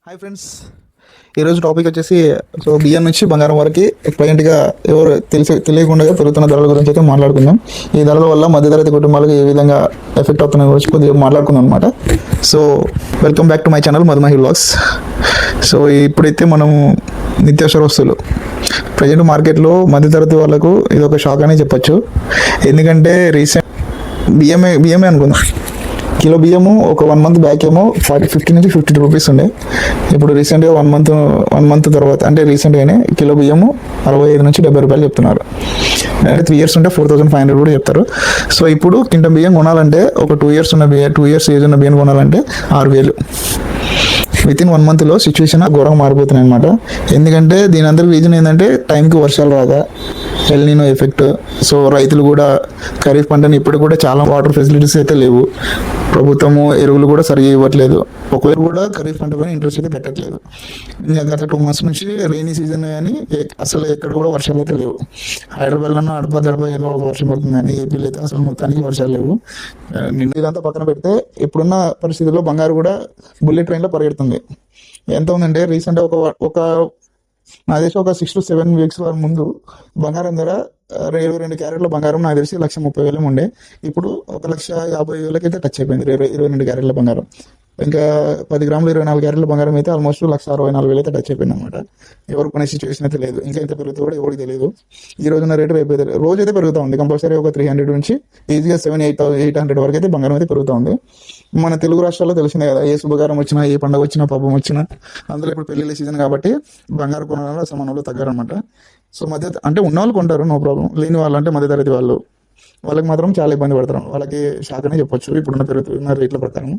Hi friends, ఈరోజు topic వచ్చేసి బియ్యం నుంచి బంగారం వరకు ప్రజెంట్గా ఎవరు తెలియకుండా పెరుగుతున్న ధరల గురించి అయితే మాట్లాడుకుందాం. ఈ ధరల వల్ల మధ్యతరగతి కుటుంబాలకు ఏ విధంగా ఎఫెక్ట్ అవుతున్నాయి గురించి కొద్దిగా మాట్లాడుకుందాం అనమాట. So welcome back to my channel Madhumahi vlogs. So ఇప్పుడైతే మనం నిత్యావసర వస్తువులు ప్రజెంట్ మార్కెట్లో మధ్యతరగతి వాళ్ళకు ఇది ఒక షాక్ అనే చెప్పొచ్చు. ఎందుకంటే రీసెంట్ బియ్యమే అనుకుందాం, కిలో బియ్యము ఒక 1 month బ్యాక్ ఏమో 50 నుంచి 52 రూపీస్ ఉండే. ఇప్పుడు రీసెంట్గా వన్ మంత్ తర్వాత అంటే రీసెంట్గానే కిలో బియ్యము 65 నుంచి 70 రూపాయలు చెప్తున్నారు. అంటే 3 years ఉంటే 4500 కూడా చెప్తారు. సో ఇప్పుడు కింట బియ్యం కొనాలంటే ఒక 2 years ఉన్న బియ్యం 2 years ఏజ్ ఉన్న బియ్యం కొనాలంటే 6000. వితిన్ 1 monthలో సిచ్యువేషన్ ఘోరంగా మారిపోతున్నాయి అనమాట. ఎందుకంటే దీని అందరి రీజన్ ఏంటంటే టైంకి వర్షాలు రాగా, ఎల్నినో ఎఫెక్ట్. సో రైతులు కూడా ఖరీఫ్ పంటని ఇప్పుడు కూడా చాలా వాటర్ ఫెసిలిటీస్ అయితే లేవు. ప్రభుత్వము ఎరువులు కూడా సరిగా ఇవ్వట్లేదు. ఒకవేళ కూడా ఖరీఫ్ పంట పైన ఇంట్రెస్ట్ అయితే పెట్టట్లేదు. గత 2 months నుంచి రెయినీ సీజన్ కానీ అసలు ఎక్కడ కూడా వర్షాలు అయితే లేవు. హైదరాబాద్లో అడప ఏదో ఒక వర్షం పడుతుంది కానీ ఏపీలో అయితే అసలు మొత్తానికి వర్షాలు లేవు. నిన్న ఇదంతా పక్కన పెడితే ఇప్పుడున్న పరిస్థితుల్లో బంగారు కూడా బుల్లెట్ ట్రైన్లో పరిగెడుతుంది. ఎంత ఉందంటే రీసెంట్ ఒక నాకు తెలిసి ఒక 6 to 7 weeks ముందు బంగారం ధర 22 క్యారెట్ల బంగారం నాకు తెలిసి 1,30,000 ఉండే. ఇప్పుడు 1,50,000 అయితే టచ్ అయిపోయింది 22 క్యారెట్ల బంగారం. ఇంకా 10 గ్రాములు 24 క్యారెట్ల బంగారం అయితే ఆల్మోస్ట్ 1,64,000 అయితే టచ్ అయిపోయింది అనమాట. ఎవరు కొనే సిచ్యువేషన్ అయితే లేదు. ఇంకా ఎంత పెరుగుతుంది కూడా ఎవరికి తెలియదు. ఈ రోజున రేటు రేపు అయితే రోజు అయితే పెరుగుతూ ఉంది. కంపల్సరీ ఒక 300 నుంచి ఈజీగా 7,800 వరకు అయితే బంగారం అయితే పెరుగుతూ ఉంది. మన తెలుగు రాష్ట్రాల్లో తెలిసిందే కదా, ఏ శుభకారం వచ్చినా, ఏ పండుగ వచ్చినా, పబ్బం వచ్చినా, అందులో ఇప్పుడు పెళ్లిళ్ళ సీజన్ కాబట్టి బంగారు కొనాలి అసలు మన వాళ్ళు తగ్గారనమాట. సో అంటే ఉన్న వాళ్ళు కొంటారు, నో ప్రాబ్లం. లేని వాళ్ళు అంటే మధ్యతరగతి వాళ్ళకి మాత్రం చాలా ఇబ్బంది పడతారు. వాళ్ళకి షాక్ అనే చెప్పొచ్చు ఇప్పుడున్న పెరుగుతున్న రేట్ల ప్రకారం.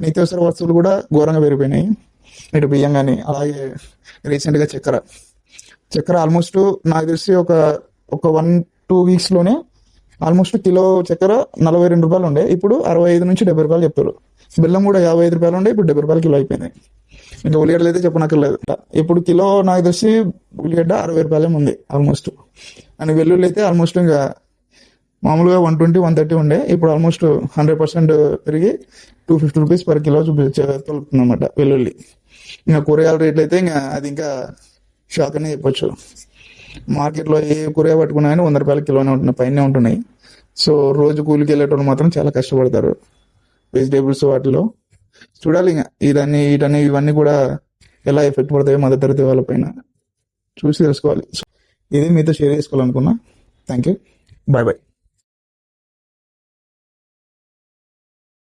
నిత్యావసర వస్తువులు కూడా ఘోరంగా పెరిగిపోయినాయి. ఇటు బియ్యం కానీ, అలాగే రీసెంట్గా చక్కెర ఆల్మోస్ట్ నాకు తెలిసి ఒక 1-2 weeksలోనే ఆల్మోస్ట్ కిలో చక్కెర 42 రూపాయలు ఉండే. ఇప్పుడు 65 నుంచి 70 రూపాయలు చెప్తారు. బెల్లం కూడా 55 రూపాయలు ఉండే, ఇప్పుడు 70 రూపాయలు కిలో అయిపోయింది. ఇంకా ఉల్లిగడ్డలు అయితే చెప్పనక్కర్లేదు. ఇప్పుడు కిలో నాకు తెలిసి ఉల్లిగడ్డ 60 రూపాయలే ఉంది ఆల్మోస్ట్. అండ్ వెల్లుల్లి అయితే ఆల్మోస్ట్ ఇంకా మామూలుగా 120-130 ఉండే, ఇప్పుడు ఆల్మోస్ట్ 100% పెరిగి 250 రూపీస్ per కిలో తొలుపుతుంది అనమాట వెల్లుల్లి. ఇంకా కూరగాయల రేట్లు అయితే ఇంకా షాక్ అనే చెప్పొచ్చు. మార్కెట్లో ఏ కూరగాయ పట్టుకున్నా కానీ 100 రూపాయల కిలోనే ఉంటున్నాయి, పైనే ఉంటున్నాయి. సో రోజు కూలికి వెళ్ళేటోళ్ళు మాత్రం చాలా కష్టపడతారు వెజిటేబుల్స్ వాటిలో. చూడాలి ఇంకా ఇవన్నీ కూడా ఎలా ఎఫెక్ట్ పడతాయో మధ్యతరగతి వాళ్ళ పైన చూసి తెలుసుకోవాలి. ఇది మీతో షేర్ చేసుకోవాలనుకున్నా. Thank you, bye.